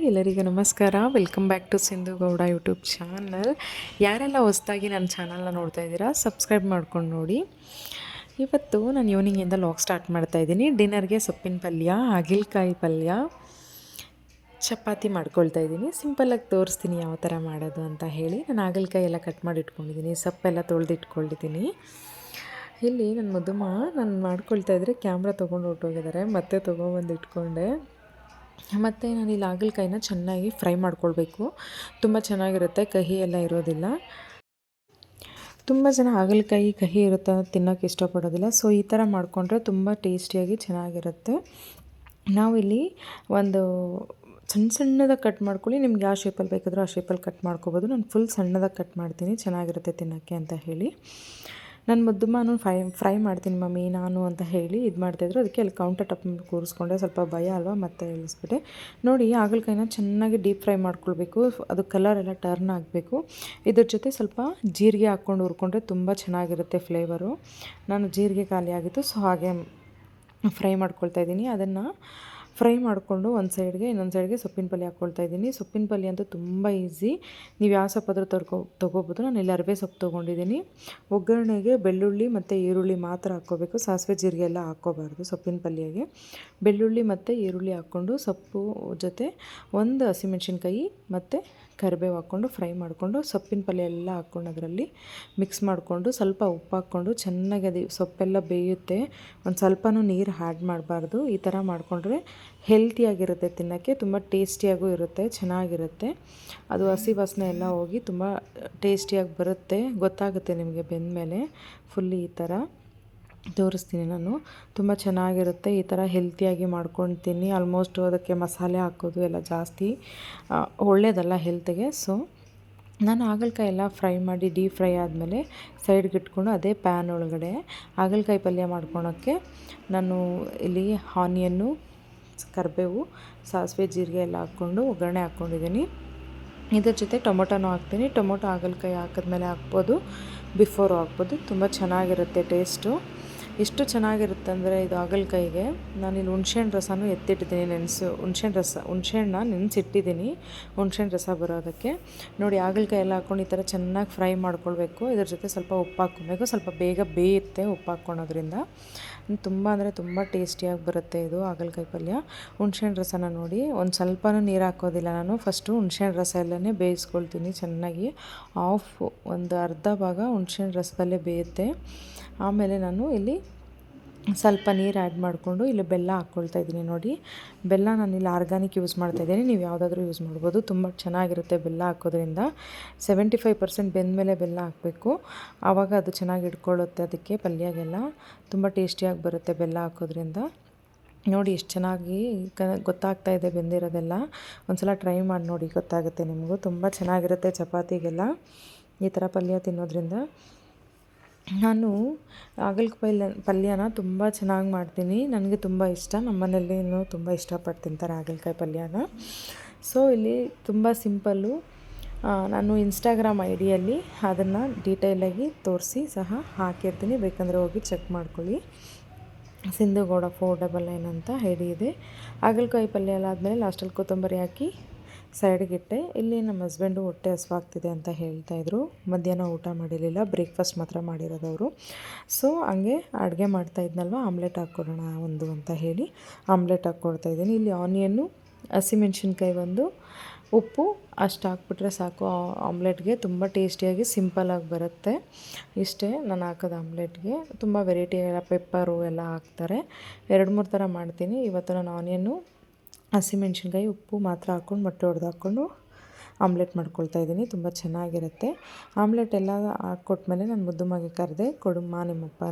ಎಲ್ಲರಿಗೂ ನಮಸ್ಕಾರ. Welcome back to Sindhu Gowda YouTube channel. ಯಾರೆಲ್ಲ ಹೊಸದಾಗಿ ನನ್ನ ಚಾನಲ್ನ ನೋಡ್ತಾ ಇದ್ದೀರಾ ಸಬ್ಸ್ಕ್ರೈಬ್ ಮಾಡ್ಕೊಂಡು ನೋಡಿ. ಇವತ್ತು ನಾನು ಈವ್ನಿಂಗಿಂದ ಲಾಗ್ ಸ್ಟಾರ್ಟ್ ಮಾಡ್ತಾಯಿದ್ದೀನಿ. ಡಿನ್ನರ್ಗೆ ಸೊಪ್ಪಿನ ಪಲ್ಯ, ಹಾಗಲಕಾಯಿ ಪಲ್ಯ, ಚಪಾತಿ ಮಾಡ್ಕೊಳ್ತಾ ಇದ್ದೀನಿ. ಸಿಂಪಲ್ಲಾಗಿ ತೋರಿಸ್ತೀನಿ ಯಾವ ಥರ ಮಾಡೋದು ಅಂತ ಹೇಳಿ. ನಾನು ಹಾಗಲಕಾಯಿ ಎಲ್ಲ ಕಟ್ ಮಾಡಿ ಇಟ್ಕೊಂಡಿದ್ದೀನಿ, ಸೊಪ್ಪೆಲ್ಲ ತೊಳೆದು ಇಟ್ಕೊಂಡಿದ್ದೀನಿ. ಇಲ್ಲಿ ನನ್ನ ಮದುಮ ನಾನು ಮಾಡ್ಕೊಳ್ತಾ ಇದ್ದರೆ ಕ್ಯಾಮ್ರಾ ತೊಗೊಂಡು ಹೊರಟೋಗಿದ್ದಾರೆ, ಮತ್ತೆ ತೊಗೊಬಂದು ಇಟ್ಕೊಂಡೆ. ಮತ್ತು ನಾನಿಲ್ಲಿ ಹಾಗಲಕಾಯಿನ ಚೆನ್ನಾಗಿ ಫ್ರೈ ಮಾಡ್ಕೊಳ್ಬೇಕು. ತುಂಬ ಚೆನ್ನಾಗಿರುತ್ತೆ, ಕಹಿ ಎಲ್ಲ ಇರೋದಿಲ್ಲ. ತುಂಬ ಜನ ಹಾಗಲಕಾಯಿ ಕಹಿ ಇರುತ್ತೆ ತಿನ್ನೋಕ್ಕೆ ಇಷ್ಟಪಡೋದಿಲ್ಲ. ಸೊ ಈ ಥರ ಮಾಡಿಕೊಂಡ್ರೆ ತುಂಬ ಟೇಸ್ಟಿಯಾಗಿ ಚೆನ್ನಾಗಿರುತ್ತೆ. ನಾವಿಲ್ಲಿ ಒಂದು ಸಣ್ಣದಾಗಿ ಕಟ್ ಮಾಡ್ಕೊಳ್ಳಿ. ನಿಮ್ಗೆ ಯಾವ ಶೇಪಲ್ಲಿ ಬೇಕಾದರೂ ಆ ಶೇಪಲ್ಲಿ ಕಟ್ ಮಾಡ್ಕೊಬೋದು. ನಾನು ಫುಲ್ ಸಣ್ಣದಾಗಿ ಕಟ್ ಮಾಡ್ತೀನಿ, ಚೆನ್ನಾಗಿರುತ್ತೆ ತಿನ್ನೋಕ್ಕೆ ಅಂತ ಹೇಳಿ. ನನ್ನ ಮುದ್ದುಮ್ಮನೂ ಫ್ರೈ ಮಾಡ್ತೀನಿ ಮಮ್ಮಿ ನಾನು ಅಂತ ಹೇಳಿ ಇದು ಮಾಡ್ತಾಯಿದ್ರು. ಅದಕ್ಕೆ ಅಲ್ಲಿ ಕೌಂಟರ್ ಟಾಪ್ ಕೂರಿಸ್ಕೊಂಡೆ. ಸ್ವಲ್ಪ ಭಯ ಅಲ್ವಾ, ಮತ್ತೆ ಇಳಿಸ್ಬಿಟ್ಟೆ. ನೋಡಿ, ಹಾಗಲಕಾಯಿನ ಚೆನ್ನಾಗಿ ಡೀಪ್ ಫ್ರೈ ಮಾಡ್ಕೊಳ್ಬೇಕು. ಅದು ಕಲರ್ ಎಲ್ಲ ಟರ್ನ್ ಆಗಬೇಕು. ಇದ್ರ ಜೊತೆ ಸ್ವಲ್ಪ ಜೀರಿಗೆ ಹಾಕ್ಕೊಂಡು ಹುರ್ಕೊಂಡ್ರೆ ತುಂಬ ಚೆನ್ನಾಗಿರುತ್ತೆ ಫ್ಲೇವರು. ನಾನು ಜೀರಿಗೆ ಖಾಲಿ ಆಗಿತ್ತು, ಸೊ ಹಾಗೆ ಫ್ರೈ ಮಾಡ್ಕೊಳ್ತಾಯಿದ್ದೀನಿ. ಅದನ್ನು ಫ್ರೈ ಮಾಡಿಕೊಂಡು ಒಂದು ಸೈಡ್ಗೆ, ಇನ್ನೊಂದು ಸೈಡ್ಗೆ ಸೊಪ್ಪಿನ ಪಲ್ಯ ಹಾಕ್ಕೊಳ್ತಾ ಇದ್ದೀನಿ. ಸೊಪ್ಪಿನ ಪಲ್ಯ ಅಂತೂ ತುಂಬ ಈಸಿ. ನೀವು ಯಾವ ಸೊಪ್ಪಾದರೂ ತೊಗೋಬೋದು. ನಾನು ಇಲ್ಲಿ ಅರಿವೆ ಸೊಪ್ಪು ತೊಗೊಂಡಿದ್ದೀನಿ. ಒಗ್ಗರಣೆಗೆ ಬೆಳ್ಳುಳ್ಳಿ ಮತ್ತು ಈರುಳ್ಳಿ ಮಾತ್ರ ಹಾಕ್ಕೋಬೇಕು. ಸಾಸಿವೆ ಜೀರಿಗೆ ಎಲ್ಲ ಹಾಕ್ಕೋಬಾರ್ದು ಸೊಪ್ಪಿನ ಪಲ್ಯಗೆ. ಬೆಳ್ಳುಳ್ಳಿ ಮತ್ತು ಈರುಳ್ಳಿ ಹಾಕ್ಕೊಂಡು ಸೊಪ್ಪು ಜೊತೆ ಒಂದು ಹಸಿಮೆಣ್ಸಿನ್ಕಾಯಿ ಮತ್ತು ಕರಿಬೇವು ಹಾಕ್ಕೊಂಡು ಫ್ರೈ ಮಾಡಿಕೊಂಡು ಸೊಪ್ಪಿನ ಪಲ್ಯ ಎಲ್ಲ ಹಾಕ್ಕೊಂಡು ಅದರಲ್ಲಿ ಮಿಕ್ಸ್ ಮಾಡಿಕೊಂಡು ಸ್ವಲ್ಪ ಉಪ್ಪು ಹಾಕ್ಕೊಂಡು ಚೆನ್ನಾಗಿ ಅದು ಸೊಪ್ಪೆಲ್ಲ ಬೇಯುತ್ತೆ. ಒಂದು ಸ್ವಲ್ಪನೂ ನೀರು ಆ್ಯಡ್ ಮಾಡಬಾರ್ದು. ಈ ಥರ ಮಾಡಿಕೊಂಡ್ರೆ ಹೆಲ್ತಿಯಾಗಿರುತ್ತೆ, ತಿನ್ನೋಕ್ಕೆ ತುಂಬ ಟೇಸ್ಟಿಯಾಗೂ ಇರುತ್ತೆ, ಚೆನ್ನಾಗಿರುತ್ತೆ. ಅದು ಹಸಿ ವಾಸನೆ ಎಲ್ಲ ಹೋಗಿ ತುಂಬ ಟೇಸ್ಟಿಯಾಗಿ ಬರುತ್ತೆ, ಗೊತ್ತಾಗುತ್ತೆ ನಿಮಗೆ ಬೆಂದಮೇಲೆ. ಫುಲ್ಲಿ ಈ ಥರ ತೋರಿಸ್ತೀನಿ ನಾನು. ತುಂಬ ಚೆನ್ನಾಗಿರುತ್ತೆ. ಈ ಥರ ಹೆಲ್ತಿಯಾಗಿ ಮಾಡ್ಕೊಳ್ತೀನಿ. ಆಲ್ಮೋಸ್ಟ್ ಅದಕ್ಕೆ ಮಸಾಲೆ ಹಾಕೋದು ಎಲ್ಲ ಜಾಸ್ತಿ ಒಳ್ಳೆಯದಲ್ಲ ಹೆಲ್ತ್ಗೆ. ಸೊ ನಾನು ಹಾಗಲಕಾಯಿ ಎಲ್ಲ ಫ್ರೈ ಮಾಡಿ ಡೀಪ್ ಫ್ರೈ ಆದಮೇಲೆ ಸೈಡ್ಗೆ ಇಟ್ಕೊಂಡು ಅದೇ ಪ್ಯಾನ್ ಒಳಗಡೆ ಹಾಗಲಕಾಯಿ ಪಲ್ಯ ಮಾಡ್ಕೊಳೋಕ್ಕೆ ನಾನು ಇಲ್ಲಿ ಆನಿಯನ್ನು, ಕರಿಬೇವು, ಸಾಸಿವೆ ಜೀರಿಗೆ ಎಲ್ಲ ಹಾಕ್ಕೊಂಡು ಒಗ್ಗರಣೆ ಹಾಕ್ಕೊಂಡಿದ್ದೀನಿ. ಇದ್ರ ಜೊತೆ ಟೊಮೊಟೊನೂ ಹಾಕ್ತೀನಿ. ಟೊಮೊಟೊ ಹಾಗಲಕಾಯಿ ಹಾಕಿದ್ಮೇಲೆ ಹಾಕ್ಬೋದು, ಬಿಫೋರು ಹಾಕ್ಬೋದು. ತುಂಬ ಚೆನ್ನಾಗಿರುತ್ತೆ ಟೇಸ್ಟು. ಎಷ್ಟು ಚೆನ್ನಾಗಿರುತ್ತೆ ಅಂದರೆ ಇದು ಹಾಗಲಕಾಯಿಗೆ ನಾನಿಲ್ಲಿ ಹುಣ್ಸೆಹಣ್ಣು ರಸನೂ ಎತ್ತಿಟ್ಟಿದ್ದೀನಿ. ಹುಣ್ಸೆಹಣ್ಣನ್ನ ನೆನೆಸಿಟ್ಟಿದ್ದೀನಿ, ಹುಣ್ಸೆಹಣ್ಣು ರಸ ಬರೋದಕ್ಕೆ. ನೋಡಿ, ಹಾಗಲಕಾಯಿ ಎಲ್ಲ ಹಾಕ್ಕೊಂಡು ಈ ಥರ ಚೆನ್ನಾಗಿ ಫ್ರೈ ಮಾಡ್ಕೊಳ್ಬೇಕು. ಇದ್ರ ಜೊತೆ ಸ್ವಲ್ಪ ಉಪ್ಪು ಹಾಕ್ಕೊಬೇಕು. ಸ್ವಲ್ಪ ಬೇಗ ಬೇಯುತ್ತೆ ಉಪ್ಪು ಹಾಕ್ಕೊಳೋದ್ರಿಂದ. ತುಂಬ ಅಂದರೆ ತುಂಬ ಟೇಸ್ಟಿಯಾಗಿ ಬರುತ್ತೆ ಇದು ಹಾಗಲಕಾಯಿ ಪಲ್ಯ. ಹುಣ್ಸೆಹಣ್ಣು ರಸನ ನೋಡಿ, ಒಂದು ಸ್ವಲ್ಪನೂ ನೀರು ಹಾಕೋದಿಲ್ಲ ನಾನು. ಫಸ್ಟು ಹುಣ್ಸೆಹಣ್ಣು ರಸ ಎಲ್ಲನೇ ಬೇಯಿಸ್ಕೊಳ್ತೀನಿ ಚೆನ್ನಾಗಿ. ಒಂದು ಅರ್ಧ ಭಾಗ ಹುಣ್ಸೆಹಣ್ಣು ರಸದಲ್ಲೇ ಬೇಯುತ್ತೆ. ಆಮೇಲೆ ನಾನು ಇಲ್ಲಿ ಸ್ವಲ್ಪ ನೀರು ಆ್ಯಡ್ ಮಾಡಿಕೊಂಡು ಇಲ್ಲಿ ಬೆಲ್ಲ ಹಾಕ್ಕೊಳ್ತಾ ಇದ್ದೀನಿ. ನೋಡಿ, ಬೆಲ್ಲ ನಾನಿಲ್ಲಿ ಆರ್ಗಾನಿಕ್ ಯೂಸ್ ಮಾಡ್ತಾಯಿದ್ದೀನಿ. ನೀವು ಯಾವುದಾದ್ರೂ ಯೂಸ್ ಮಾಡ್ಬೋದು. ತುಂಬ ಚೆನ್ನಾಗಿರುತ್ತೆ ಬೆಲ್ಲ ಹಾಕೋದ್ರಿಂದ. 75% ಬೆಂದಮೇಲೆ ಬೆಲ್ಲ ಹಾಕಬೇಕು, ಆವಾಗ ಅದು ಚೆನ್ನಾಗಿ ಇಟ್ಕೊಳ್ಳುತ್ತೆ ಅದಕ್ಕೆ ಪಲ್ಯಗೆಲ್ಲ. ತುಂಬ ಟೇಸ್ಟಿಯಾಗಿ ಬರುತ್ತೆ ಬೆಲ್ಲ ಹಾಕೋದ್ರಿಂದ. ನೋಡಿ ಎಷ್ಟು ಚೆನ್ನಾಗಿ ಗೊತ್ತಾಗ್ತಾ ಇದೆ ಬೆಂದಿರೋದೆಲ್ಲ. ಒಂದು ಸಲ ಟ್ರೈ ಮಾಡಿ ನೋಡಿ, ಗೊತ್ತಾಗುತ್ತೆ ನಿಮಗೂ. ತುಂಬ ಚೆನ್ನಾಗಿರುತ್ತೆ ಚಪಾತಿಗೆಲ್ಲ ಈ ಥರ ಪಲ್ಯ ತಿನ್ನೋದ್ರಿಂದ. ನಾನು ಹಾಗಲಕಾಯಿ ಪಲ್ಯನ ತುಂಬ ಚೆನ್ನಾಗಿ ಮಾಡ್ತೀನಿ. ನನಗೆ ತುಂಬ ಇಷ್ಟ. ನಮ್ಮ ಮನೆಯಲ್ಲಿನೂ ತುಂಬ ಇಷ್ಟಪಟ್ಟು ತಿಂತಾರೆ ಹಾಗಲಕಾಯಿ ಪಲ್ಯನ. ಸೊ ಇಲ್ಲಿ ತುಂಬ ಸಿಂಪಲ್ಲು. ನಾನು ಇನ್ಸ್ಟಾಗ್ರಾಮ್ ಐಡಿಯಲ್ಲಿ ಅದನ್ನು ಡೀಟೇಲಾಗಿ ತೋರಿಸಿ ಸಹ ಹಾಕಿರ್ತೀನಿ, ಬೇಕಂದರೆ ಹೋಗಿ ಚೆಕ್ ಮಾಡ್ಕೊಳ್ಳಿ. ಸಿಂಧು ಗೌಡ 499 ಅಂತ ಐಡಿ ಇದೆ. ಹಾಗಲಕಾಯಿ ಪಲ್ಯ ಎಲ್ಲ ಆದಮೇಲೆ ಲಾಸ್ಟಲ್ಲಿ ಕೊತ್ತಂಬರಿ ಹಾಕಿ ಸೈಡ್ಗಿಟ್ಟೆ. ಇಲ್ಲಿ ನಮ್ಮ ಹಸ್ಬೆಂಡು ಹೊಟ್ಟೆ ಹಸಿವಾಗ್ತಿದೆ ಅಂತ ಹೇಳ್ತಾಯಿದ್ರು. ಮಧ್ಯಾಹ್ನ ಊಟ ಮಾಡಿರಲಿಲ್ಲ, ಬ್ರೇಕ್ಫಾಸ್ಟ್ ಮಾತ್ರ ಮಾಡಿರೋದವರು. ಸೊ ಹಂಗೆ ಅಡುಗೆ ಮಾಡ್ತಾಯಿದ್ನಲ್ವ, ಆಮ್ಲೆಟ್ ಹಾಕ್ಕೊಡೋಣ ಒಂದು ಅಂತ ಹೇಳಿ ಆಮ್ಲೆಟ್ ಹಾಕ್ಕೊಡ್ತಾಯಿದ್ದೀನಿ. ಇಲ್ಲಿ ಆನಿಯನ್ನು, ಹಸಿಮೆಣ್ಸಿನ್ಕಾಯಿ, ಒಂದು ಉಪ್ಪು ಅಷ್ಟು ಹಾಕ್ಬಿಟ್ರೆ ಸಾಕು ಆಮ್ಲೆಟ್ಗೆ. ತುಂಬ ಟೇಸ್ಟಿಯಾಗಿ ಸಿಂಪಲಾಗಿ ಬರುತ್ತೆ. ಇಷ್ಟೇ ನಾನು ಹಾಕೋದು ಆಮ್ಲೆಟ್ಗೆ. ತುಂಬ ವೆರೈಟಿ ಎಲ್ಲ ಪೆಪ್ಪರು ಎಲ್ಲ ಹಾಕ್ತಾರೆ. 2-3 ಥರ ಮಾಡ್ತೀನಿ. ಇವತ್ತು ನಾನು ಆನಿಯನ್ನು, ಹಸಿಮೆಣ್ಸಿನ್ಕಾಯಿ, ಉಪ್ಪು ಮಾತ್ರ ಹಾಕ್ಕೊಂಡು ಮೊಟ್ಟೆ ಹೊಡೆದು ಹಾಕ್ಕೊಂಡು ಆಮ್ಲೆಟ್ ಮಾಡ್ಕೊಳ್ತಾಯಿದ್ದೀನಿ. ತುಂಬ ಚೆನ್ನಾಗಿರುತ್ತೆ. ಆಮ್ಲೆಟ್ ಎಲ್ಲ ಹಾಕ್ಕೊಟ್ಮೇಲೆ ನಾನು ಮುದ್ದುಮ್ಮಗೆ ಕರೆದೆ, ಕೊಡುಮ್ಮ ನಿಮ್ಮ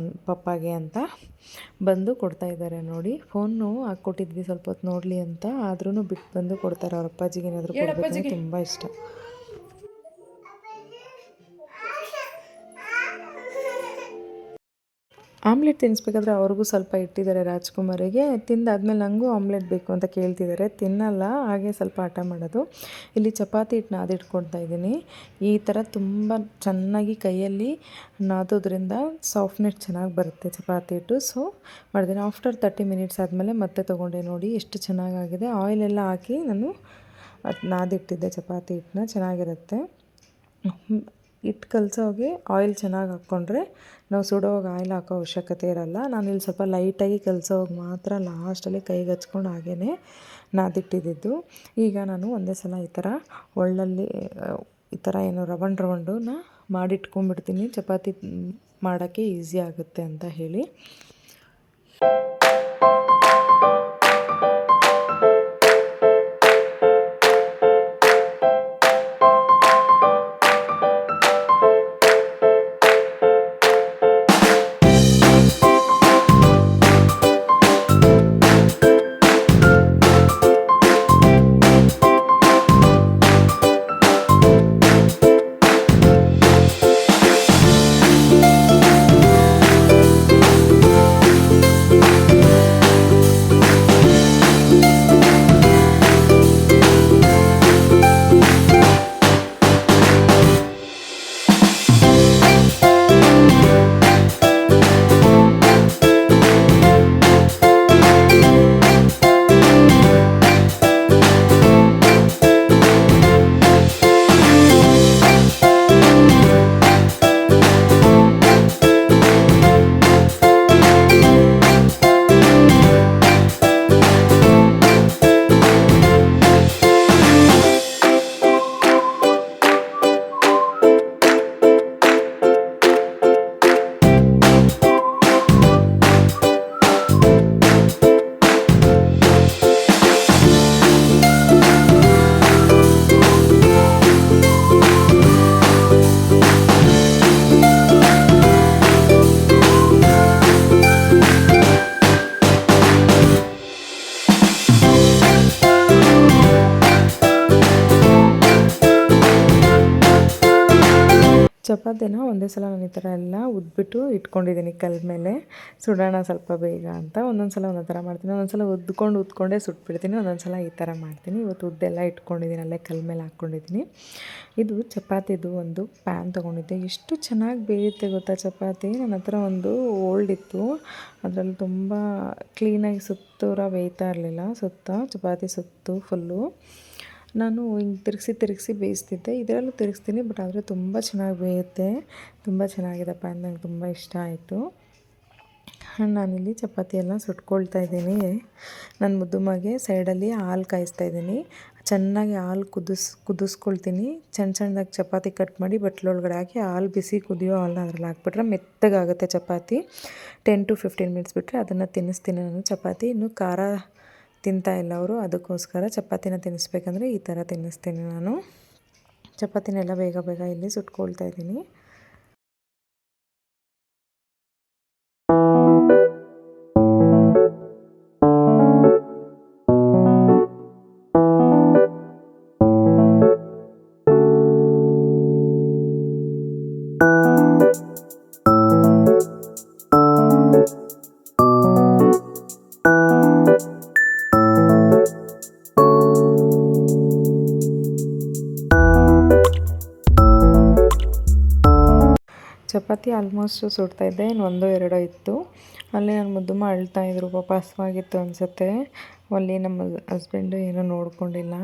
ಪಪ್ಪಾಗೆ ಅಂತ ಬಂದು ಕೊಡ್ತಾಯಿದ್ದಾರೆ. ನೋಡಿ, ಫೋನು ಹಾಕ್ಕೊಟ್ಟಿದ್ವಿ ಸ್ವಲ್ಪ ಹೊತ್ತು ನೋಡಲಿ ಅಂತ, ಆದ್ರೂ ಬಿಟ್ಟು ಬಂದು ಕೊಡ್ತಾರೆ. ಅವ್ರ ಅಪ್ಪಾಜಿಗೆ ಏನಾದರೂ ಕೊಡಬೇಕು, ತುಂಬ ಇಷ್ಟ. ಆಮ್ಲೆಟ್ ತಿನ್ನಿಸ್ಬೇಕಾದ್ರೆ ಅವ್ರಿಗೂ ಸ್ವಲ್ಪ ಇಟ್ಟಿದ್ದಾರೆ, ರಾಜ್ಕುಮಾರಿಗೆ. ತಿಂದಾದ್ಮೇಲೆ ನನಗೂ ಆಮ್ಲೆಟ್ ಬೇಕು ಅಂತ ಕೇಳ್ತಿದ್ದಾರೆ. ತಿನ್ನಲ್ಲ, ಹಾಗೆ ಸ್ವಲ್ಪ ಹಠ ಮಾಡೋದು. ಇಲ್ಲಿ ಚಪಾತಿ ಹಿಟ್ಟು ನಾದಿಟ್ಕೊಳ್ತಾ ಇದ್ದೀನಿ. ಈ ಥರ ತುಂಬ ಚೆನ್ನಾಗಿ ಕೈಯಲ್ಲಿ ನಾದೋದ್ರಿಂದ ಸಾಫ್ಟ್ನೆಸ್ ಚೆನ್ನಾಗಿ ಬರುತ್ತೆ ಚಪಾತಿ ಹಿಟ್ಟು. ಸೊ ಮಾಡಿದ್ದೀನಿ. ಆಫ್ಟರ್ 30 ಮಿನಿಟ್ಸ್ ಆದಮೇಲೆ ಮತ್ತೆ ತೊಗೊಂಡೆ. ನೋಡಿ ಎಷ್ಟು ಚೆನ್ನಾಗಾಗಿದೆ. ಆಯಿಲೆಲ್ಲ ಹಾಕಿ ನಾನು ಅದು ನಾದಿಟ್ಟಿದ್ದೆ ಚಪಾತಿ ಹಿಟ್ಟನ್ನ, ಚೆನ್ನಾಗಿರುತ್ತೆ. ಹಿಟ್ಟು ಕಲಸೋಗಿ ಆಯಿಲ್ ಚೆನ್ನಾಗಿ ಹಾಕ್ಕೊಂಡ್ರೆ ನಾವು ಸುಡೋವಾಗ ಆಯಿಲ್ ಹಾಕೋ ಅವಶ್ಯಕತೆ ಇರೋಲ್ಲ. ನಾನಿಲ್ಲಿ ಸ್ವಲ್ಪ ಲೈಟಾಗಿ ಕಲಸೋವಾಗ ಮಾತ್ರ ಲಾಸ್ಟಲ್ಲಿ ಕೈಗೆ ಹಚ್ಕೊಂಡು ಹಾಗೇ ನಾದಿಟ್ಟಿದ್ದು. ಈಗ ನಾನು ಒಂದೇ ಸಲ ಈ ಥರ ಒಳ್ಳಲ್ಲಿ ಈ ಥರ ಏನು ರೌಂಡನ್ನ ಮಾಡಿಟ್ಕೊಂಡ್ಬಿಡ್ತೀನಿ, ಚಪಾತಿ ಮಾಡೋಕ್ಕೆ ಈಸಿ ಆಗುತ್ತೆ ಅಂತ ಹೇಳಿ. ಚಪಾತಿನ ಒಂದೇ ಸಲ ನಾನು ಈ ಥರ ಎಲ್ಲ ಉದ್ಬಿಟ್ಟು ಇಟ್ಕೊಂಡಿದ್ದೀನಿ ಕಲ್ಲ ಮೇಲೆ, ಸುಡೋಣ ಸ್ವಲ್ಪ ಬೇಗ ಅಂತ. ಒಂದೊಂದು ಸಲ ಒಂದೊಂದು ಥರ ಮಾಡ್ತೀನಿ, ಒಂದೊಂದು ಸಲ ಉದ್ಕೊಂಡೇ ಸುಟ್ಬಿಡ್ತೀನಿ, ಒಂದೊಂದು ಸಲ ಈ ಥರ ಮಾಡ್ತೀನಿ. ಇವತ್ತು ಉದ್ದೆಲ್ಲ ಇಟ್ಕೊಂಡಿದ್ದೀನಿ, ಅಲ್ಲೇ ಕಲ್ಲ ಮೇಲೆ ಹಾಕ್ಕೊಂಡಿದ್ದೀನಿ. ಇದು ಚಪಾತಿದು ಒಂದು ಪ್ಯಾನ್ ತೊಗೊಂಡಿದ್ದೆ, ಎಷ್ಟು ಚೆನ್ನಾಗಿ ಬೇಯುತ್ತೆ ಗೊತ್ತಾ ಚಪಾತಿ. ನನ್ನ ಹತ್ರ ಒಂದು ಓಲ್ಡ್ ಇತ್ತು, ಅದರಲ್ಲಿ ತುಂಬ ಕ್ಲೀನಾಗಿ ಸುತ್ತೂರ ಬೇಯ್ತಾ ಇರಲಿಲ್ಲ, ಚಪಾತಿ ಸುತ್ತು ಫುಲ್ಲು. ನಾನು ಹಿಂಗೆ ತಿರುಗಿಸಿ ಬೇಯಿಸ್ತಿದ್ದೆ, ಇದರಲ್ಲೂ ತಿರುಗಿಸ್ತೀನಿ, ಬಟ್ ಆದರೆ ತುಂಬ ಚೆನ್ನಾಗಿ ಬೇಯುತ್ತೆ, ತುಂಬ ಚೆನ್ನಾಗಿದೆ ಪ್ಯಾನ್, ನಂಗೆ ತುಂಬ ಇಷ್ಟ ಆಯಿತು. ನಾನಿಲ್ಲಿ ಚಪಾತಿ ಎಲ್ಲ ಸುಟ್ಕೊಳ್ತಾ ಇದ್ದೀನಿ. ನನ್ನ ಮುದ್ದುಮಗೆ ಸೈಡಲ್ಲಿ ಹಾಲು ಕಾಯಿಸ್ತಾ ಇದ್ದೀನಿ, ಚೆನ್ನಾಗಿ ಹಾಲು ಕುದಿಸ್ಕೊಳ್ತೀನಿ. ಸಣ್ಣದಾಗಿ ಚಪಾತಿ ಕಟ್ ಮಾಡಿ ಬಟ್ಲೊಳಗಡೆ ಹಾಕಿ ಹಾಲು ಬಿಸಿ ಕುದಿಯೋ ಹಾಲನ್ನ ಅದ್ರಲ್ಲಿ ಹಾಕ್ಬಿಟ್ರೆ ಮೆತ್ತಗಾಗುತ್ತೆ ಚಪಾತಿ. 10 to 15 ಮಿನಿಟ್ಸ್ ಬಿಟ್ಟರೆ ಅದನ್ನು ತಿನ್ನಿಸ್ತೀನಿ ನಾನು ಚಪಾತಿ. ಇನ್ನೂ ಖಾರ ತಿಂತಾಯಿಲ್ಲ ಅವರು, ಅದಕ್ಕೋಸ್ಕರ ಚಪಾತಿನ ತಿನ್ನಿಸ್ಬೇಕಂದ್ರೆ ಈ ಥರ ತಿನ್ನಿಸ್ತೀನಿ ನಾನು. ಚಪಾತಿನೆಲ್ಲ ಬೇಗ ಇಲ್ಲಿ ಸುಟ್ಕೊಳ್ತಾ ಇದ್ದೀನಿ. ಚಪಾತಿ ಆಲ್ಮೋಸ್ಟ್ ಸುಡ್ತಾಯಿದ್ದೆ, ಇನ್ನು 1-2 ಇತ್ತು. ಅಲ್ಲಿ ನನ್ನ ಮುದ್ದಮ್ಮ ಅಳ್ತಾಯಿದ್ರು, ಪಾಪ ಹಸ್ವಾಗಿತ್ತು ಅನಿಸುತ್ತೆ. ಅಲ್ಲಿ ನಮ್ಮ ಹಸ್ಬೆಂಡು ಏನೋ ನೋಡ್ಕೊಂಡಿಲ್ಲ,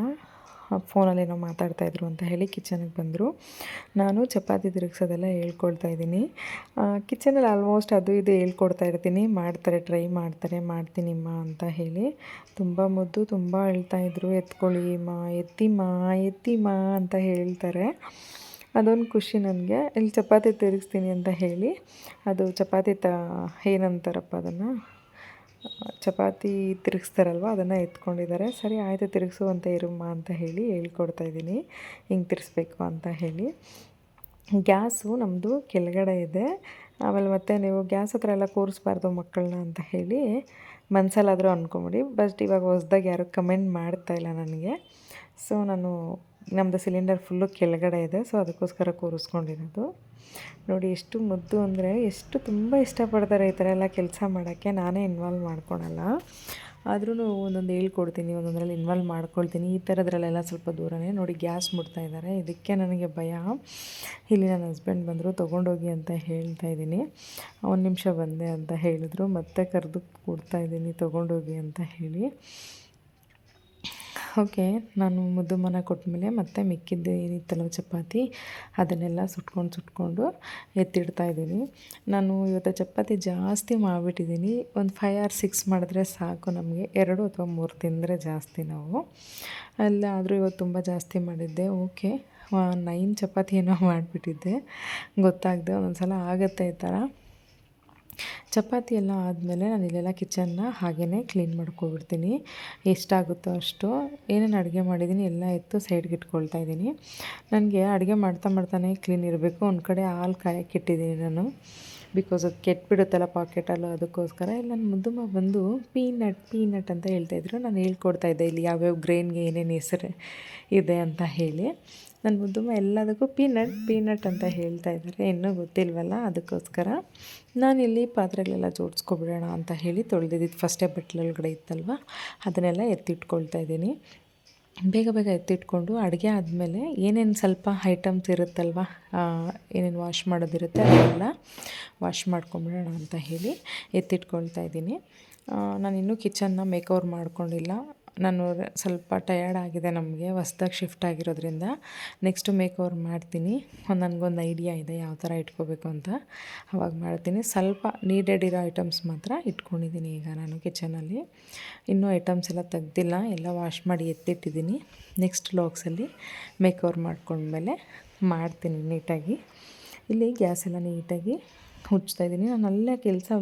ಫೋನಲ್ಲಿ ಏನೋ ಮಾತಾಡ್ತಾಯಿದ್ರು ಅಂತ ಹೇಳಿ ಕಿಚನಿಗೆ ಬಂದರು. ನಾನು ಚಪಾತಿ ತಿರುಗಿಸೋದೆಲ್ಲ ಹೇಳ್ಕೊಳ್ತಾ ಇದ್ದೀನಿ. ಕಿಚನಲ್ಲಿ ಆಲ್ಮೋಸ್ಟ್ ಅದು ಇದು ಹೇಳ್ಕೊಡ್ತಾ ಇರ್ತೀನಿ, ಟ್ರೈ ಮಾಡ್ತಾರೆ, ಮಾಡ್ತೀನಿಮ್ಮ ಅಂತ ಹೇಳಿ. ತುಂಬ ಮುದ್ದು, ತುಂಬ ಅಳ್ತಾಯಿದ್ರು, ಎತ್ಕೊಳ್ಳಿಮ್ಮ, ಎತ್ತಿಮ್ಮ ಅಂತ ಹೇಳ್ತಾರೆ. ಅದೊಂದು ಖುಷಿ ನನಗೆ. ಇಲ್ಲಿ ಚಪಾತಿ ತಿರುಗಿಸ್ತೀನಿ ಅಂತ ಹೇಳಿ, ಅದು ಚಪಾತಿ ಏನಂತಾರಪ್ಪ ಅದನ್ನು, ಚಪಾತಿ ತಿರುಗಿಸ್ತಾರಲ್ವ, ಅದನ್ನು ಎತ್ಕೊಂಡಿದ್ದಾರೆ. ಸರಿ ಆಯಿತು ತಿರುಗಿಸು ಅಂತ ಇರಮ್ಮ ಅಂತ ಹೇಳಿ ಹೇಳ್ಕೊಡ್ತಾಯಿದ್ದೀನಿ, ಹಿಂಗೆ ತಿರ್ಗಿಸ್ಬೇಕು ಅಂತ ಹೇಳಿ. ಗ್ಯಾಸು ನಮ್ಮದು ಕೆಳಗಡೆ ಇದೆ. ಆಮೇಲೆ ಮತ್ತೆ ನೀವು ಗ್ಯಾಸ್ ಹತ್ರ ಎಲ್ಲ ಕೂರಿಸ್ಬಾರ್ದು ಮಕ್ಕಳನ್ನ ಅಂತ ಹೇಳಿ ಮನಸ್ಸಲ್ಲಾದರೂ ಅಂದ್ಕೊಂಬಿಡಿ. ಬಟ್ ಇವಾಗ ಹೊಸ್ದಾಗಿ ಯಾರೂ ಕಮೆಂಟ್ ಮಾಡ್ತಾಯಿಲ್ಲ ನನಗೆ. ಸೊ ನಾನು ನಮ್ಮದು ಸಿಲಿಂಡರ್ ಫುಲ್ಲು ಕೆಳಗಡೆ ಇದೆ, ಸೊ ಅದಕ್ಕೋಸ್ಕರ ಕೂರಿಸ್ಕೊಂಡಿರೋದು. ನೋಡಿ ಎಷ್ಟು ಮುದ್ದು ಅಂದರೆ, ಎಷ್ಟು ತುಂಬ ಇಷ್ಟಪಡ್ತಾರೆ ಈ ಥರ ಎಲ್ಲ ಕೆಲಸ ಮಾಡೋಕ್ಕೆ. ನಾನೇ ಇನ್ವಾಲ್ವ್ ಮಾಡ್ಕೊಳಲ್ಲ, ಆದ್ರೂ ಒಂದೊಂದು ಹೇಳ್ಕೊಡ್ತೀನಿ, ಒಂದೊಂದರಲ್ಲಿ ಇನ್ವಾಲ್ವ್ ಮಾಡ್ಕೊಳ್ತೀನಿ. ಈ ಥರದ್ರಲ್ಲೆಲ್ಲ ಸ್ವಲ್ಪ ದೂರನೇ. ನೋಡಿ ಗ್ಯಾಸ್ ಮುಟ್ತಾ ಇದ್ದಾರೆ, ಇದಕ್ಕೆ ನನಗೆ ಭಯ. ಇಲ್ಲಿ ನನ್ನ ಹಸ್ಬೆಂಡ್ ಬಂದರು, ತೊಗೊಂಡೋಗಿ ಅಂತ ಹೇಳ್ತಾ ಇದ್ದೀನಿ. 1 ನಿಮಿಷ ಬಂದೆ ಅಂತ ಹೇಳಿದ್ರು, ಮತ್ತೆ ಕರೆದು ಕೊಡ್ತಾಯಿದ್ದೀನಿ ತೊಗೊಂಡೋಗಿ ಅಂತ ಹೇಳಿ. ಓಕೆ, ನಾನು ಮುದ್ದುಮ್ಮನ ಕೊಟ್ಟಮೇಲೆ ಮತ್ತೆ ಮಿಕ್ಕಿದ್ದು ಏನಿತ್ತಲ್ಲ ಚಪಾತಿ ಅದನ್ನೆಲ್ಲ ಸುಟ್ಕೊಂಡು ಎತ್ತಿಡ್ತಾಯಿದ್ದೀನಿ. ನಾನು ಇವತ್ತು ಚಪಾತಿ ಜಾಸ್ತಿ ಮಾಡಿಬಿಟ್ಟಿದ್ದೀನಿ. ಒಂದು 5 ಆರ್ 6 ಮಾಡಿದ್ರೆ ಸಾಕು ನಮಗೆ, 2 ಅಥವಾ 3 ತಿಂದರೆ ಜಾಸ್ತಿ ನಾವು. ಆದರೂ ಇವತ್ತು ತುಂಬ ಜಾಸ್ತಿ ಮಾಡಿದ್ದೆ. ಓಕೆ, 9 ಚಪಾತಿ ಏನೋ ಮಾಡಿಬಿಟ್ಟಿದ್ದೆ, ಗೊತ್ತಾಗದೆ. ಒಂದೊಂದು ಸಲ ಆಗುತ್ತೆ ಈ ಥರ. ಚಪಾತಿ ಎಲ್ಲ ಆದಮೇಲೆ ನಾನು ಇಲ್ಲೆಲ್ಲ ಕಿಚನ್ನ ಹಾಗೇ ಕ್ಲೀನ್ ಮಾಡ್ಕೊಬಿಡ್ತೀನಿ. ಎಷ್ಟಾಗುತ್ತೋ ಅಷ್ಟು. ಏನೇನು ಅಡುಗೆ ಮಾಡಿದ್ದೀನಿ ಎಲ್ಲ ಎತ್ತು ಸೈಡ್ಗೆ ಇಟ್ಕೊಳ್ತಾ ಇದ್ದೀನಿ. ನನಗೆ ಅಡುಗೆ ಮಾಡ್ತಾನೆ ಕ್ಲೀನ್ ಇರಬೇಕು. ಒಂದು ಕಡೆ ಹಾಲು ಕಾಯಕ್ಕಿಟ್ಟಿದ್ದೀನಿ ನಾನು, ಬಿಕಾಸ್ ಅದು ಕೆಟ್ಬಿಡುತ್ತಲ್ಲ ಪಾಕೆಟಲ್ಲೂ, ಅದಕ್ಕೋಸ್ಕರ. ಇಲ್ಲಿ ನನ್ನ ಮುದ್ದುಮ್ಮ ಬಂದು ಪೀನಟ್ ಅಂತ ಹೇಳ್ತಾಯಿದ್ರು. ನಾನು ಹೇಳ್ಕೊಡ್ತಾಯಿದ್ದೆ ಇಲ್ಲಿ ಯಾವ್ಯಾವ ಗ್ರೇನ್ಗೆ ಏನೇನು ಹೆಸರು ಇದೆ ಅಂತ ಹೇಳಿ. ನನ್ನ ಮುದ್ದುಮ್ಮ ಎಲ್ಲದಕ್ಕೂ ಪೀನಟ್ ಅಂತ ಹೇಳ್ತಾ ಇದ್ದಾರೆ. ಇನ್ನೂ ಗೊತ್ತಿಲ್ವಲ್ಲ, ಅದಕ್ಕೋಸ್ಕರ ನಾನಿಲ್ಲಿ ಪಾತ್ರೆಗಳೆಲ್ಲ ಜೋಡಿಸ್ಕೊಬಿಡೋಣ ಅಂತ ಹೇಳಿ ತೊಳೆದಿದ್ದು ಫಸ್ಟೇ ಬಟ್ಲೊಳಗಡೆ ಇತ್ತಲ್ವ, ಅದನ್ನೆಲ್ಲ ಎತ್ತಿಟ್ಕೊಳ್ತಾ ಇದ್ದೀನಿ. ಬೇಗ ಎತ್ತಿಟ್ಕೊಂಡು ಅಡುಗೆ ಆದಮೇಲೆ ಏನೇನು ಸ್ವಲ್ಪ ಐಟಮ್ಸ್ ಇರುತ್ತಲ್ವ, ಏನೇನು ವಾಶ್ ಮಾಡೋದಿರುತ್ತೆ ಅದೆಲ್ಲ ವಾಶ್ ಮಾಡ್ಕೊಂಬಿಡೋಣ ಅಂತ ಹೇಳಿ ಎತ್ತಿಟ್ಕೊಳ್ತಾ ಇದ್ದೀನಿ. ನಾನಿನ್ನೂ ಕಿಚನ್ನ ಮೇಕ್ ಓವರ್ ಮಾಡ್ಕೊಂಡಿಲ್ಲ. ನಾನು ಸ್ವಲ್ಪ ಟಯರ್ಡ್ ಆಗಿದೆ, ನಮಗೆ ಹೊಸ್ದಾಗಿ ಶಿಫ್ಟ್ ಆಗಿರೋದ್ರಿಂದ. ನೆಕ್ಸ್ಟು ಮೇಕ್ ಓವರ್ ಮಾಡ್ತೀನಿ. ನನಗೊಂದು ಐಡಿಯಾ ಇದೆ ಯಾವ ಥರ ಇಟ್ಕೋಬೇಕು ಅಂತ, ಅವಾಗ ಮಾಡ್ತೀನಿ. ಸ್ವಲ್ಪ ನೀಡೆಡ್ ಇರೋ ಐಟಮ್ಸ್ ಮಾತ್ರ ಇಟ್ಕೊಂಡಿದ್ದೀನಿ ಈಗ ನಾನು ಕಿಚನಲ್ಲಿ. ಇನ್ನೂ ಐಟಮ್ಸ್ ಎಲ್ಲ ತೆಗ್ದಿಲ್ಲ, ಎಲ್ಲ ವಾಶ್ ಮಾಡಿ ಎತ್ತಿಟ್ಟಿದ್ದೀನಿ. ನೆಕ್ಸ್ಟ್ ವ್ಲಾಗ್ಸಲ್ಲಿ ಮೇಕ್ ಓವರ್ ಮಾಡ್ಕೊಂಡ್ಮೇಲೆ ಮಾಡ್ತೀನಿ ನೀಟಾಗಿ. ಇಲ್ಲಿ ಗ್ಯಾಸ್ ಎಲ್ಲ ನೀಟಾಗಿ ಹುಚ್ತಾಯಿದ್ದೀನಿ. ನಾನು ಅಲ್ಲೇ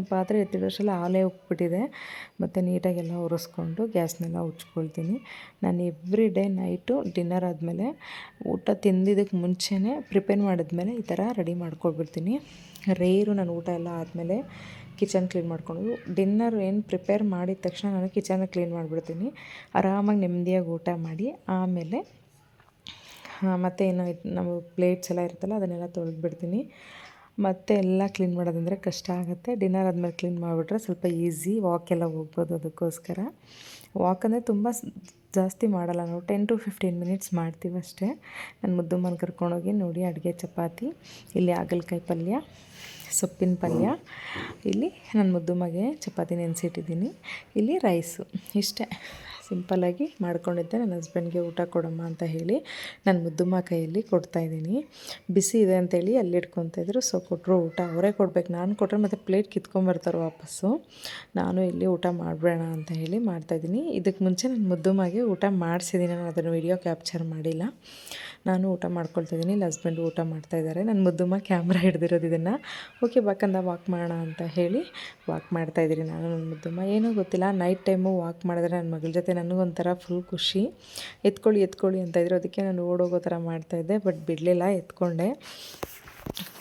ಪಾತ್ರೆ ಎತ್ತಿಡೋಷ್ಟೆಲ್ಲ ಹಾಲೇ ಉಕ್ಬಿಟ್ಟಿದೆ. ಮತ್ತು ನೀಟಾಗೆಲ್ಲ ಒರೆಸ್ಕೊಂಡು ಗ್ಯಾಸ್ನೆಲ್ಲ ಉಚ್ಕೊಳ್ತೀನಿ. ನಾನು ಎವ್ರಿ ಡೇ ನೈಟು ಡಿನ್ನರ್ ಆದಮೇಲೆ, ಊಟ ತಿಂದಿದ್ದಕ್ಕೆ ಮುಂಚೆನೇ ಪ್ರಿಪೇರ್ ಮಾಡಿದ್ಮೇಲೆ ಈ ಥರ ರೆಡಿ ಮಾಡ್ಕೊಳ್ಬಿಡ್ತೀನಿ. ರೇರು ನಾನು ಊಟ ಎಲ್ಲ ಆದಮೇಲೆ ಕಿಚನ್ ಕ್ಲೀನ್ ಮಾಡ್ಕೊಂಡು, ಡಿನ್ನರ್ ಏನು ಪ್ರಿಪೇರ್ ಮಾಡಿದ ತಕ್ಷಣ ನಾನು ಕಿಚನ್ನ ಕ್ಲೀನ್ ಮಾಡಿಬಿಡ್ತೀನಿ. ಆರಾಮಾಗಿ ನೆಮ್ಮದಿಯಾಗಿ ಊಟ ಮಾಡಿ ಆಮೇಲೆ ಮತ್ತು ಏನು ನಾವು ಪ್ಲೇಟ್ಸ್ ಎಲ್ಲ ಇರುತ್ತಲ್ಲ ಅದನ್ನೆಲ್ಲ ತೊಳೆದ್ಬಿಡ್ತೀನಿ. ಮತ್ತು ಎಲ್ಲ ಕ್ಲೀನ್ ಮಾಡೋದಂದರೆ ಕಷ್ಟ ಆಗುತ್ತೆ. ಡಿನ್ನರ್ ಆದಮೇಲೆ ಕ್ಲೀನ್ ಮಾಡಿಬಿಟ್ರೆ ಸ್ವಲ್ಪ ಈಸಿ, ವಾಕೆಲ್ಲ ಹೋಗ್ಬೋದು. ಅದಕ್ಕೋಸ್ಕರ ವಾಕ್ ಅಂದರೆ ತುಂಬ ಜಾಸ್ತಿ ಮಾಡಲ್ಲ ನಾವು, 10 to 15 ಮಿನಿಟ್ಸ್ ಮಾಡ್ತೀವಿ ಅಷ್ಟೇ. ನಾನು ಮುದ್ದುಮ್ಮನ ಕರ್ಕೊಂಡೋಗಿ ನೋಡಿ ಅಡುಗೆ ಚಪಾತಿ, ಇಲ್ಲಿ ಹಾಗಲಕಾಯಿ ಪಲ್ಯ, ಸೊಪ್ಪಿನ ಪಲ್ಯ, ಇಲ್ಲಿ ನನ್ನ ಮುದ್ದುಮ್ಮಗೆ ಚಪಾತಿ ನೆನೆಸಿಟ್ಟಿದ್ದೀನಿ, ಇಲ್ಲಿ ರೈಸು. ಇಷ್ಟೇ ಸಿಂಪಲ್ಲಾಗಿ ಮಾಡ್ಕೊಂಡಿದ್ದೆ. ನನ್ನ ಹಸ್ಬೆಂಡ್ಗೆ ಊಟ ಕೊಡಮ್ಮ ಅಂತ ಹೇಳಿ ನನ್ನ ಮುದ್ದುಮ್ಮ ಕೈಯಲ್ಲಿ ಕೊಡ್ತಾಯಿದ್ದೀನಿ. ಬಿಸಿ ಇದೆ ಅಂತೇಳಿ ಅಲ್ಲಿ ಇಟ್ಕೊತಾಯಿದ್ರು. ಸೊ ಕೊಟ್ಟರು ಊಟ, ಅವರೇ ಕೊಡ್ಬೇಕು. ನಾನು ಕೊಟ್ಟರೆ ಮತ್ತು ಪ್ಲೇಟ್ ಕಿತ್ಕೊಂಬರ್ತಾರೆ ವಾಪಸ್ಸು. ನಾನು ಇಲ್ಲಿ ಊಟ ಮಾಡಬೇಡ ಅಂತ ಹೇಳಿ ಮಾಡ್ತಾಯಿದ್ದೀನಿ. ಇದಕ್ಕೆ ಮುಂಚೆ ನನ್ನ ಮುದ್ದುಮ್ಮಗೆ ಊಟ ಮಾಡಿಸಿದ್ದೀನಿ, ನಾನು ಅದನ್ನು ವಿಡಿಯೋ ಕ್ಯಾಪ್ಚರ್ ಮಾಡಿಲ್ಲ. ನಾನು ಊಟ ಮಾಡ್ಕೊಳ್ತಾಯಿದ್ದೀನಿ, ಇಲ್ಲಿ ಹಸ್ಬೆಂಡು ಊಟ ಮಾಡ್ತಾಯಿದ್ದಾರೆ. ನನ್ನ ಮುದ್ದುಮ್ಮ ಕ್ಯಾಮ್ರಾ ಹಿಡ್ದಿರೋದು ಇದನ್ನು. ಓಕೆ ಬಾಕಂದ ವಾಕ್ ಮಾಡೋಣ ಅಂತ ಹೇಳಿ ವಾಕ್ ಮಾಡ್ತಾಯಿದ್ದೀನಿ ನಾನು. ನನ್ನ ಮುದ್ದುಮ್ಮ ಏನೂ ಗೊತ್ತಿಲ್ಲ, ನೈಟ್ ಟೈಮು ವಾಕ್ ಮಾಡಿದ್ರೆ ನನ್ನ ಮಗಳ ಜೊತೆ ನನಗೊಂಥರ ಫುಲ್ ಖುಷಿ. ಎತ್ಕೊಳ್ಳಿ ಅಂತ ಇದ್ರು, ಅದಕ್ಕೆ ನಾನು ಓಡೋಗೋ ಥರ ಮಾಡ್ತಾಯಿದ್ದೆ. ಬಟ್ ಬಿಡಲಿಲ್ಲ, ಎತ್ಕೊಂಡೆ.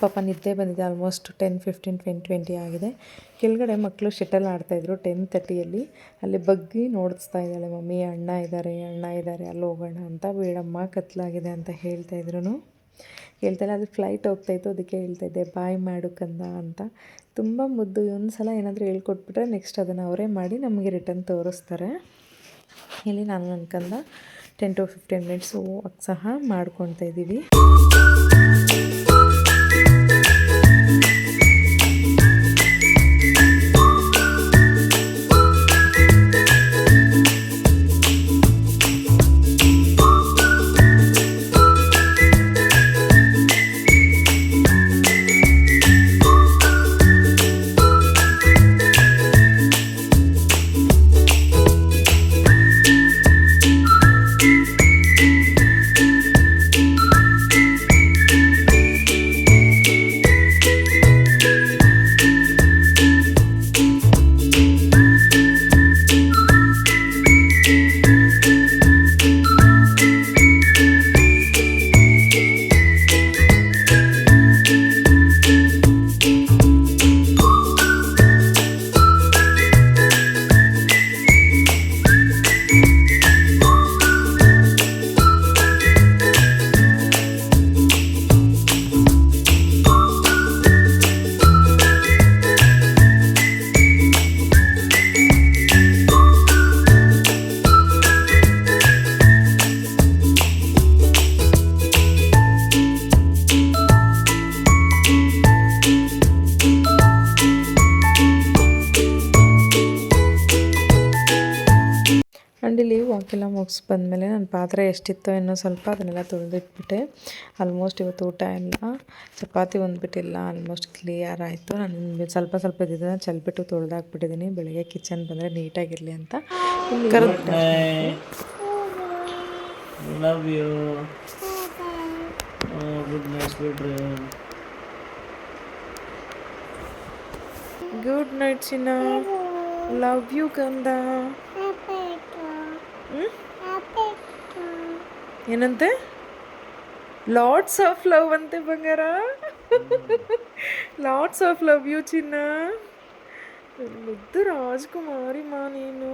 ಪಾಪ ನಿದ್ದೆ ಬಂದಿದೆ. ಆಲ್ಮೋಸ್ಟ್ 10, 15, 20 ಆಗಿದೆ. ಕೆಳಗಡೆ ಮಕ್ಕಳು ಶಟಲ್ ಆಡ್ತಾಯಿದ್ರು 10:30 ಅಲ್ಲಿ ಬಗ್ಗಿ ನೋಡಿಸ್ತಾ ಇದ್ದಾಳೆ, ಮಮ್ಮಿ ಅಣ್ಣ ಇದ್ದಾರೆ ಅಲ್ಲಿ ಹೋಗೋಣ ಅಂತ. ಬೇಡಮ್ಮ ಕತ್ಲಾಗಿದೆ ಅಂತ ಹೇಳ್ತಾಯಿದ್ರು. ಹೇಳ್ತಾಯಿಲ್ಲ, ಅದು ಫ್ಲೈಟ್ ಹೋಗ್ತಾಯಿತ್ತು, ಅದಕ್ಕೆ ಹೇಳ್ತಾಯಿದ್ದೆ ಬಾಯ್ ಮಾಡು ಕಂದ ಅಂತ. ತುಂಬ ಮುದ್ದು. ಒಂದು ಸಲ ಏನಾದರೂ ಹೇಳ್ಕೊಟ್ಬಿಟ್ರೆ ನೆಕ್ಸ್ಟ್ ಅದನ್ನು ಅವರೇ ಮಾಡಿ ನಮಗೆ ರಿಟರ್ನ್ ತೋರಿಸ್ತಾರೆ. ಇಲ್ಲಿ ನಾನು ನನ್ನ ಕಂದ 10 to 15 ಮಿನಿಟ್ಸ್ ವಾಕ್ ಸಹ ಮಾಡ್ಕೊತಾ ಇದ್ದೀವಿ. ವರ್ಕೆಲ್ಲ ಮುಗಿಸಿ ಬಂದಮೇಲೆ ನನ್ನ ಪಾತ್ರೆ ಎಷ್ಟಿತ್ತೋ ಇನ್ನೂ ಸ್ವಲ್ಪ ಅದನ್ನೆಲ್ಲ ತೊಳೆದಿಟ್ಬಿಟ್ಟೆ. ಆಲ್ಮೋಸ್ಟ್ ಇವತ್ತು ಊಟ ಎಲ್ಲ ಚಪಾತಿ ಒಂದ್ಬಿಟ್ಟಿಲ್ಲ ಆಲ್ಮೋಸ್ಟ್ ಕ್ಲಿಯರ್ ಆಯಿತು. ನಾನು ಸ್ವಲ್ಪ ಸ್ವಲ್ಪ ಇದ್ದಿದ್ದನ್ನು ಚೆಲ್ಬಿಟ್ಟು ತೊಳೆದಾಕ್ಬಿಟ್ಟಿದ್ದೀನಿ, ಬೆಳಗ್ಗೆ ಕಿಚನ್ ಬಂದರೆ ನೀಟಾಗಿರಲಿ ಅಂತ. Love you. Good night, sweet dream. Good night ಚಿನ್ನ. ಲವ್ ಯು ಕಂದ. ಏನಂತೆ? ಲಾಟ್ಸ್ ಆಫ್ ಲವ್ ಅಂತೆ ಬಂಗಾರ. ಲಾಟ್ಸ್ ಆಫ್ ಲವ್ ಯು ಚಿನ್ನ. ಮುದ್ದು ರಾಜ್ಕುಮಾರಿ ಮಾ ನೀನು.